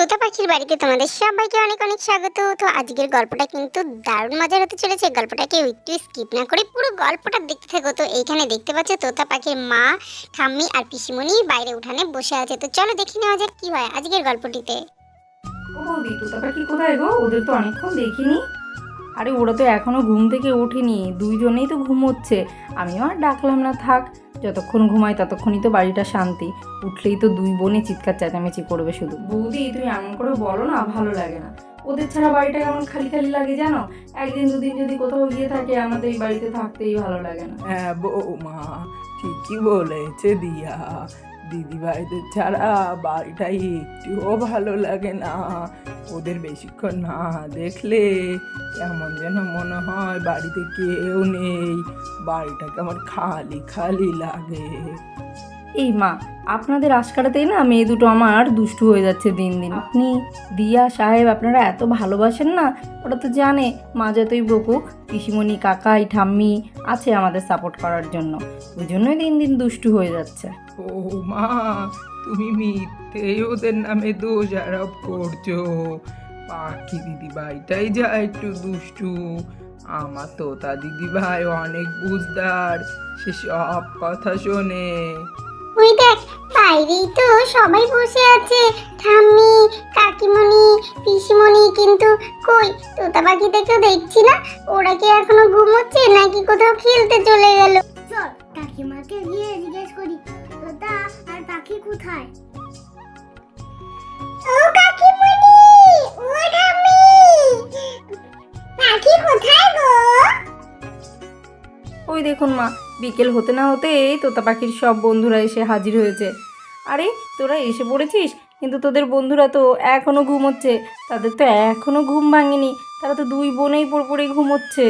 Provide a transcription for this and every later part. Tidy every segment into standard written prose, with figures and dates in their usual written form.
তোতা পাখির বাড়িতে তোমাদের সবাইকে অনেক অনেক স্বাগত। তো আজকের গল্পটা কিন্তু দারুণ মজার হতে চলেছে। গল্পটাকে একটু স্কিপ না করে পুরো গল্পটা দেখতে থাকো। তো এইখানে দেখতে পাচ্ছ তোতা পাখির মা, ঠাম্মি আর পিসিমণি বাইরে উঠানে বসে আছে। তো চলো দেখে নেওয়া যাক কি হয় আজকের গল্পটিতে। ও বৌদি, তোতা পাখি কোথায় গো? ওদের তো অনেকক্ষণ দেখিনি। আরে ওরা তো এখনো ঘুম থেকে ওঠেনি, দুইজনেই তো ঘুমোচ্ছে। আমিও আর ডাকলাম না, থাক, যতক্ষণ ঘুমাই ততক্ষণই তো বাড়িটা শান্তি। উঠলেই তো দুই বোনে চিৎকার চেঁচামেচি করবে শুধু। বৌদি তুমি এমন করে বলো না, ভালো লাগে না। ওদের ছাড়া বাড়িটা কেমন খালি খালি লাগে জানো। একদিন দুদিন যদি কোথাও গিয়ে থাকে, আমাদের এই বাড়িতে থাকতেই ভালো লাগে না। হ্যাঁ বৌমা, ঠিকই বলেছে দিয়া। দিদিভাইদের ছাড়া বাড়িটাই একটুও ভালো লাগে না। ওদের বেশিক্ষণ না দেখলে কেমন যেন মনে হয় বাড়িতে কেউ নেই, বাড়িটাকে আমার খালি খালি লাগে। এই মা, আপনাদের আশকারাতেই না মেয়ে দুটো আমার দুষ্টু হয়ে যাচ্ছে দিন দিন। আপনি, দিয়া, সাহেব, আপনারা এত ভালোবাসেন না। ওরা তো জানে মা যতই বকুক, পিসিমণি, কাকাই, ঠাম্মি আছে আমাদের সাপোর্ট করার জন্য। ওই জন্যই দিন দিন দুষ্টু হয়ে যাচ্ছে। ও মা, তুমি মিথ্যেই ওদের নামে দোষ আরোপ করছো। পাখি দিদিভাইটাই যা একটু দুষ্টু, আমার তোতা দিদিভাই অনেক বুঝদার, সে সব কথা শোনে। ওই দেখ, বাইরেই তো সবাই বসে আছে, ঠাম্মি, কাকিমণি, পিসিমণি, কিন্তু কই তোতা পাখিটাকেও দেখছি না। ওরা কি এখনো ঘুমোচ্ছে নাকি কোথাও খেলতে চলে গেল? চল কাকিমাকে গিয়ে জিজ্ঞেস করি তোতা আর পাখি কোথায়। ও কাকিমণি, ও ঠাম্মি, পাখি কোথায় গো? ওই দেখুন মা, বিকেল হতে না হতেই তোতা পাখির সব বন্ধুরা এসে হাজির হয়েছে। আরে তোরা এসে পড়েছিস, কিন্তু তোদের বন্ধুরা তো এখনও ঘুমোচ্ছে। তাদের তো এখনও ঘুম ভাঙেনি, তারা তো দুই বোনেই পড়ে ঘুমোচ্ছে।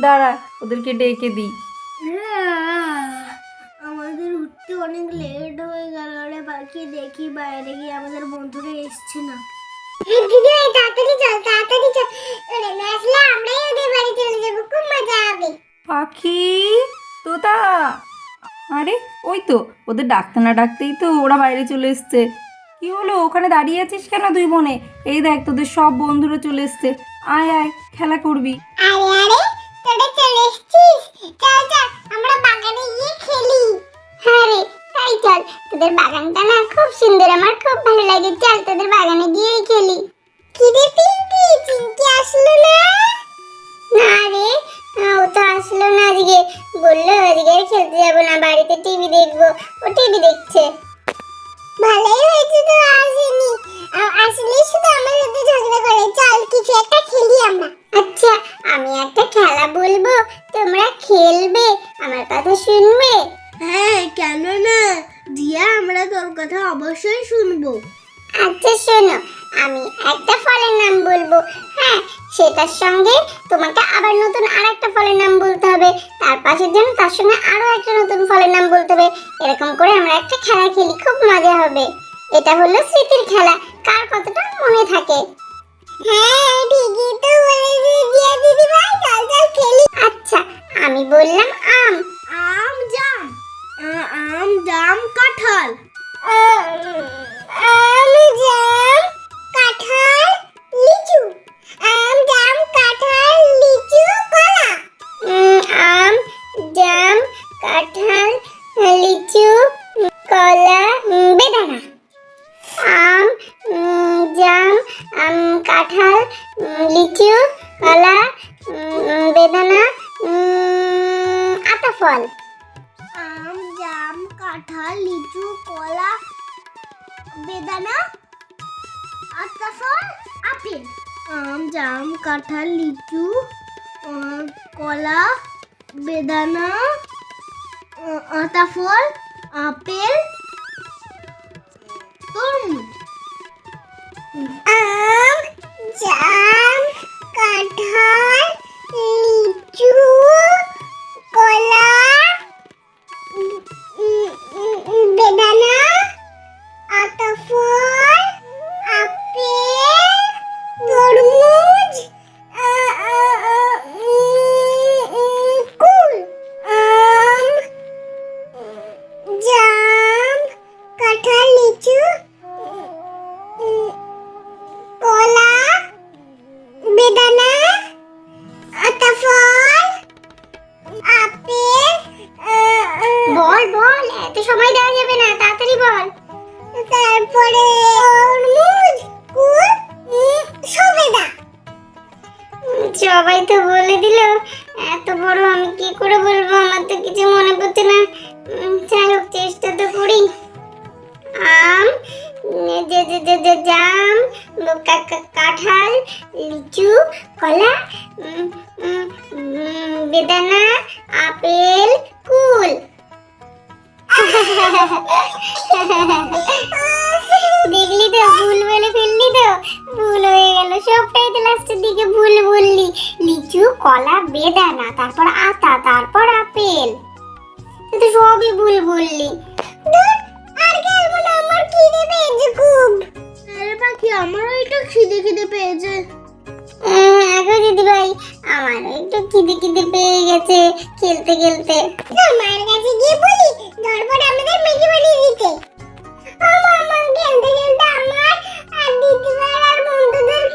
দাঁড়া, ওদেরকে ডেকে দিই। আমাদের উঠতে অনেক লেট হয়ে গেল রে পাখি, দেখি বাইরে গিয়ে আমাদের বন্ধুরা এসছে না। দিদি ভাই তাড়াতাড়ি চল, তাড়াতাড়ি চল, ওরে না আসলে আমরাই ওদের বাড়ি চলে যাবো, খুব মজা হবে। পাখি, তোতা, আরে ওই তো ওদের ডাকতে না ডাকতেই তো ওরা বাইরে চলে এসছে। কি হলো, ওখানে দাঁড়িয়ে আছিস কেন দুই বোনে? এই দেখ, তোদের সব বন্ধুরা চলে এসছে। আয় আয়, খেলা করবি। আরে আরে, তোরা চলে এসেছিস, চল চল আমরা বাগানে গিয়ে খেলি। হ্যাঁ রে, তাই চল, তোদের বাগানটা না খুব সুন্দর, আমার খুব ভালো লাগে, চল তোদের বাগানে গিয়ে খেলি। কি রে পিঙ্কি, চিঙ্কি আসলো না? না রে, ও তো আসলো না আজকে, বললো আজকে আর খেলতে যাবো না, বাড়িতে টিভি দেখবো। ও টিভি দেখছে। ভালোই হয়েছে তো আসেনি, আসলে শুধু আমার সাথে ঝগড়া করে। চল কিছু একটা খেলি আমরা। আচ্ছা, আমি একটা খেলা বলবো, তোমরা খেলবে, আমার কথা শুনবে? হ্যাঁ, কেন না দিয়া, আমরা তোর কথা অবশ্যই শুনবো। আচ্ছা শোনো, আমি একটা ফলের নাম বলবো, হ্যাঁ, সেটার সঙ্গে তোমাকে আবার নতুন আরেকটা ফলের নাম বলতে হবে, তার পাশের জন্য তার সঙ্গে আরো একটা নতুন ফলের নাম বলতে হবে। এরকম করে আমরা একটা খেলা খেলি, খুব মজা হবে। এটা হলো স্মৃতির খেলা, কার কতটা মনে থাকে। হ্যাঁ ঠিকই তো বলেছিস দিয়া দিদি ভাই, চল চল খেলি। আচ্ছা, আমি বললাম আম। আম জাম, আম জাম কাঁঠাল, আম জাম কাঁঠাল লিচু, আম জাম কাঁঠাল লিচু কলা, আম জাম কাঁঠাল লিচু কলা বেদানা, আম জাম কাঁঠাল লিচু কলা বেদানা আতা ফল। আম জাম কাঁঠাল লিচু কলা বেদানা আতা ফল আপেল। আম জাম কাঁঠাল লিচু কলা বেদানা আতা ফল আপেল তরমুজ। আম জাম কাঁঠাল লিচু কলা বেদানা আতা ফল আপেল তরমুজ কুল। আম জাম কাঁঠাল লিচু সময় দেওয়া যাবে না, তাড়াতাড়ি বল। তারপরে তরমুজ, কুল, সবেদা। সবাই তো বলে দিল, এত বড় আমি কি করে বলবো, আমার তো কিছু মনে পড়ছে না। যাই হোক, চেষ্টা তো করি। আম, জাম, কাঁঠাল, লিচু, কলা, বেদানা, আপেল, কুল। দেখলি তো, ভুল বলে ফেললি তো, ভুল হয়ে গেল সবটাই তো, লাস্টের দিকে ভুল বললি। লিচু, কলা, বেদানা, তারপর আতা, তারপর আপেল, তুই তো সবই ভুল বললি। আর খেলবো না, আমার খিদে পেয়েছে খুব। আরে পাখি, আমারও একটু খিদে পেয়েছে। আগো দিদি ভাই, আমারও একটু খিদে পেয়ে গেছে খেলতে খেলতে। মায়ের কাছে গিয়ে বলি ঝটপট আমাদের ম্যাগি বানিয়ে দিতে। আমার খেলতে খেলতে আমার আর দিদি ভাই আর বন্ধুদের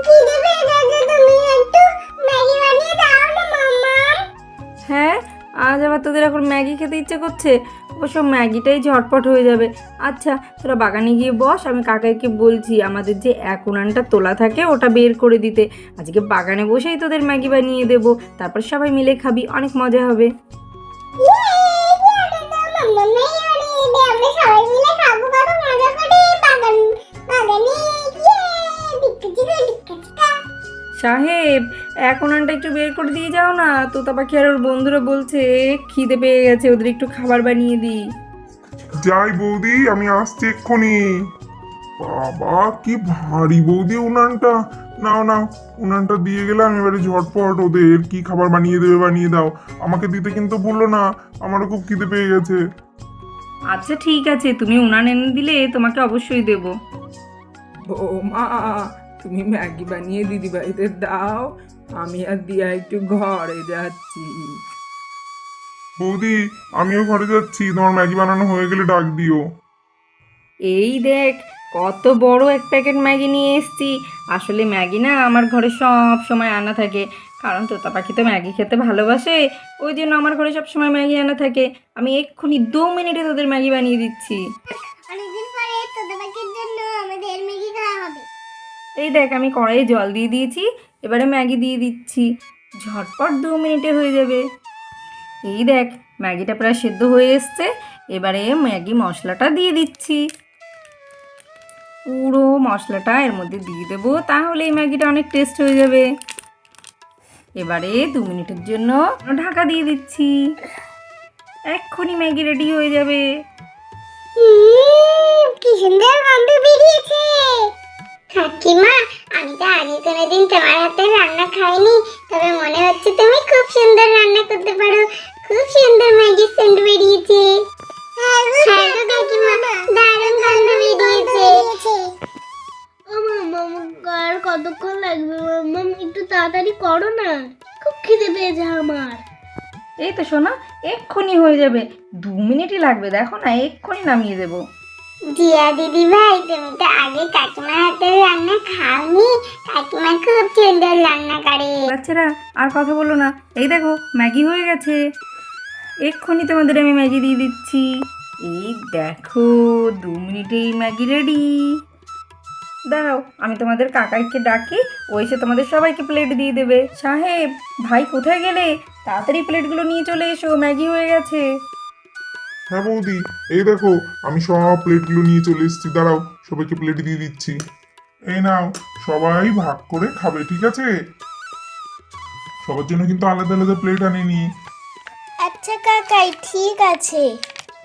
খিদে পেয়ে গেছে, তুমি একটু ম্যাগি বানিয়ে দাও না মাম্মা। হ্যাঁ, আজ আবার তোদের এখন ম্যাগি খেতে ইচ্ছে করছে? অবশ্য ম্যাগিটাই ঝটপট হয়ে যাবে। আচ্ছা, তোরা বাগানে গিয়ে বস, আমি কাকাইকে বলছি আমাদের যে এক উনানটা তোলা থাকে ওটা বের করে দিতে। আজকে বাগানে বসেই তোদের ম্যাগি বানিয়ে দেবো, তারপর সবাই মিলে খাবি, অনেক মজা হবে। সাহেব, এক উনানটা একটু বের করে দিয়ে যাও না। তোতা পাখি আর ওর বন্ধুরা বলছে খিদে পেয়ে গেছে, ওদের একটু খাবার বানিয়ে দিই। যাই বৌদি, আমি আসছি এক্ষুনি। বাবা কি ভারী বৌদি উনানটা। নাও নাও, উনানটা দিয়ে গেলাম, এবারে ঝটপট ওদের কি খাবার বানিয়ে দেবে বানিয়ে দাও। আমাকে দিতে কিন্তু ভুলো না, আমারও খুব খিদে পেয়ে গেছে। আচ্ছা ঠিক আছে, তুমি উনান এনে দিলে তোমাকে অবশ্যই দেবো। বৌমা, তুমি ম্যাগি বানিয়ে দিদিভাইদের দাও, আমি আর দিয়া একটু ঘরে যাচ্ছি। বৌদি, আমিও ঘরে যাচ্ছি, তোমার ম্যাগি বানানো হয়ে গেলে ডাক দিও। এই দেখ, কত বড় এক প্যাকেট ম্যাগি নিয়ে এসেছি। আসলে ম্যাগি না আমার ঘরে সব সময় আনা থাকে, কারণ তোতা পাখি তো ম্যাগি খেতে ভালোবাসে, ওই জন্য আমার ঘরে সব সময় ম্যাগি আনা থাকে। আমি এক্ষুনি 2 মিনিটে তোদের ম্যাগি বানিয়ে দিচ্ছি। অনেকদিন পরে তোদের বাকির জন্য আমাদের ম্যাগি খাওয়া হবে। এই দেখ, আমি কড়াইয়ে জল দিয়ে দিয়েছি, এবারে ম্যাগি দিয়ে দিচ্ছি, ঝটপট 2 মিনিটে হয়ে যাবে। এই দেখ, ম্যাগিটা প্রায় সেদ্ধ হয়ে এসছে, এবারে ম্যাগি মশলাটা দিয়ে দিচ্ছি। পুরো মশলাটা এর মধ্যে দিয়ে দেবো, তাহলে এই ম্যাগিটা অনেক টেস্ট হয়ে যাবে। এবারে 2 মিনিটের জন্য ঢাকা দিয়ে দিচ্ছি, এক্ষুনি ম্যাগি রেডি হয়ে যাবে। কি সুন্দর গন্ধ বেরিয়েছে। কাকিমা, আমি তো আগে কোনোদিন তোমার হাতে রান্না খাইনি, তবে মনে হচ্ছে তুমি খুব সুন্দর রান্না করতে পারো। খুব সুন্দর ম্যাগি সেন্ট বেরিয়েছে। হ্যাঁ গো কাকিমা, দারুণ গন্ধ বেরিয়েছে। আর কতক্ষণ লাগবে মাম্মা? একটু তাড়াতাড়ি করো না, খুব খিদে পেয়েছে আমার। এই তো শোনা, এক্ষুনি হয়ে যাবে, 2 মিনিটই লাগবে, দেখো না এক্ষুনি নামিয়ে দেবো। জিয়া দিদি ভাই, তুমি তো আগে কাকিমার হাতে রান্না খাওনি। কাকিমা খুব সুন্দর রান্না করে। বাচ্চারা আর কথা বলো না, এই দেখো ম্যাগি হয়ে গেছে, এক্ষুনি তোমাদের আমি ম্যাগি দিয়ে দিচ্ছি। এই দেখো, 2 মিনিটেই ম্যাগি রেডি। দাঁড়াও, আমি তোমাদের কাকাইকে ডাকি, ও এসে তোমাদের সবাইকে প্লেট দিয়ে দেবে। সাহেব ভাই, কোথায় গেলে? তাড়াতাড়ি প্লেটগুলো নিয়ে চলে এসো, ম্যাগি হয়ে গেছে। হ্যাঁ বৌদি, এই দেখো আমি সব প্লেটগুলো নিয়ে চলে এসেছি, দাঁড়াও সবাইকে প্লেট দিয়ে দিচ্ছি। এই নাও, সবাই ভাগ করে খাবে, ঠিক আছে? সবার জন্য কিন্তু আলাদা আলাদা প্লেট আনিনি। আচ্ছা কাকাই, ঠিক আছে।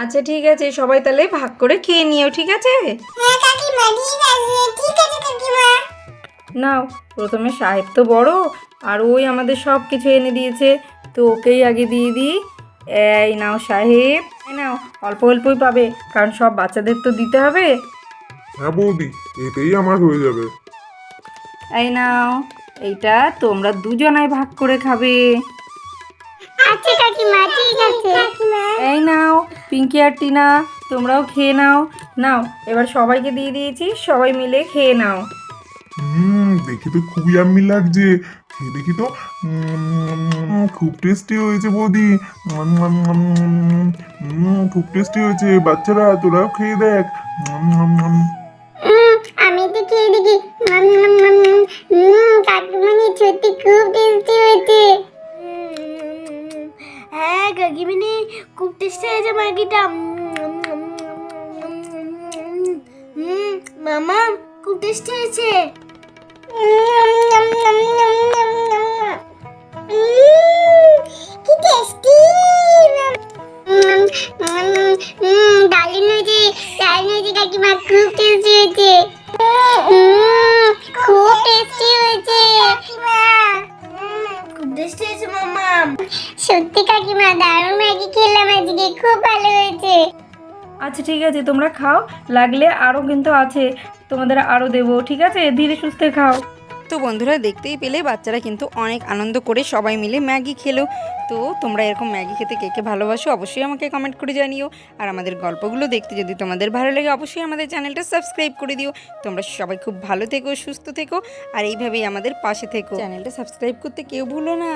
আচ্ছা ঠিক আছে, সবাই তাহলে ভাগ করে খেয়ে নিও, ঠিক আছে? হ্যাঁ কাকিমা, ঠিক আছে, ঠিক আছে কাকিমা। নাও, প্রথমে সাহেব তো বড়, আর ওই আমাদের সব কিছু এনে দিয়েছে, তো ওকেই আগে দিয়ে দিই। এই নাও সাহেব, এই নাও, অল্প অল্পই পাবে, কারণ সব বাচ্চাদের তো দিতে হবে। হ্যাঁ বৌদি, এতেই আমার হয়ে যাবে। এই নাও, এইটা তোমরা দুজনাই ভাগ করে খাবে। আচ্ছা কাকিমা, ঠিক আছে কাকিমা। এই নাও পিঙ্কি আর টিনা, তোমরাও খেয়ে নাও। নাও, এবার সবাইকে দিয়ে দিয়েছি, সবাই মিলে খেয়ে নাও। দেখে তো খুবই ইয়াম্মি লাগছে। খেয়ে দেখি তো। খুব টেস্টি হয়েছে বৌদি। খুব টেস্টি হয়েছে। বাচ্চারা তোরাও খেয়ে দেখ। আমি তো খেয়ে দেখি। কাকিমণি সত্যি খুব টেস্টি হয়েছে। হ্যাঁ কাকিমণি, খুব টেস্টি হয়েছে ম্যাগিটা। মামা খুব টেস্টি হয়েছে। কি টেস্টি! দারুণ হয়েছে, দারুণ হয়েছে কাকিমা, খুব টেস্টি হয়েছে। খুব টেস্টি হয়েছে কাকিমা। খুব টেস্টি হয়েছে মামা। সত্যি কাকিমা, দারুণ ম্যাগি খেলাম আজকে, খুব ভালো হয়েছে। আচ্ছা ঠিক আছে, তোমরা খাও, লাগলে আরও কিন্তু আছে, তোমাদের আরও দেবো, ঠিক আছে? ধীরে সুস্থে খাও। তো বন্ধুরা, দেখতেই পেলে বাচ্চারা কিন্তু অনেক আনন্দ করে সবাই মিলে ম্যাগি খেলো। তো তোমরা এরকম ম্যাগি খেতে কে কে ভালোবাসো অবশ্যই আমাকে কমেন্ট করে জানিও। আর আমাদের গল্পগুলো দেখতে যদি তোমাদের ভালো লাগে অবশ্যই আমাদের চ্যানেলটা সাবস্ক্রাইব করে দিও। তোমরা সবাই খুব ভালো থেকো, সুস্থ থেকো, আর এইভাবেই আমাদের পাশে থেকো। চ্যানেলটা সাবস্ক্রাইব করতে কেউ ভুলো না।